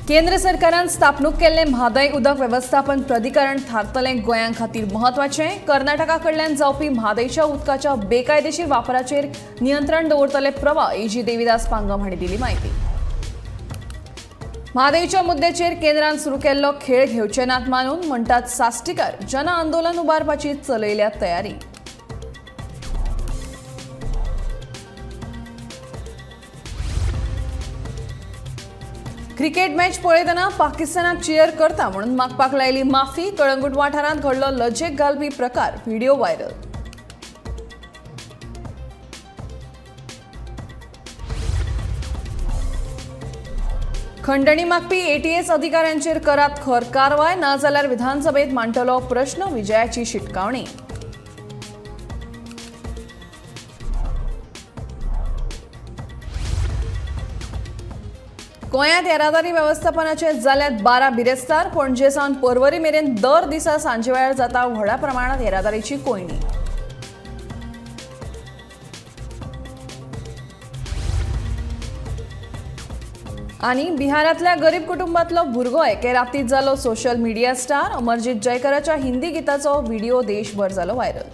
केंद्र सरकारान स्थापणूक केल्ले म्हादय उदक वेवस्थापन प्राधिकरण थारतलें गोंयां खातीर म्हत्वाचें। कर्नाटका कडल्यान जावपी म्हादयच्या उदकाच्या बेकायदेशीर वापराचेर नियंत्रण दवरतले प्रभाव एजी देविदास पांगम हांणी दिली माहिती। म्हादयच्या मुद्द्याचेर केंद्रान सुरू केल्लो खेळ घेवचे नात मानून म्हणटात साश्टीकार जन आंदोलन उबारपाची चलयल्या तयारी। क्रिकेट मॅच पळयतना पाकिस्तानाक चीयर करता म्हणून मागपाक लायली माफी। कळंगूट वाठारांत घडलो लजेक घालपी प्रकार, व्हिडिओ व्हायरल। खंडणी मागपी एटीएस अधिकाऱ्यांचेर करात खर कारवाय, ना जाल्यार विधानसभेत मांडटलो प्रश्न, विजयाची शिटकावणी। गोंयांत येरादारी वेवस्थापनाचे जाल्यात 12 बिरेस्तार। पणजे सावन पर्वरी मेरेन दर दिसा सांजे वेळार जाता व्हडा प्रमाणात येरादारीची कोयणी। आनी बिहारांतल्या गरीब कुटुंबांतलो भुरगो एके रातींत जालो सोशल मिडिया स्टार। अमरजीत जयकराच्या हिंदी गिताचो व्हिडिओ देशभर जालो व्हायरल।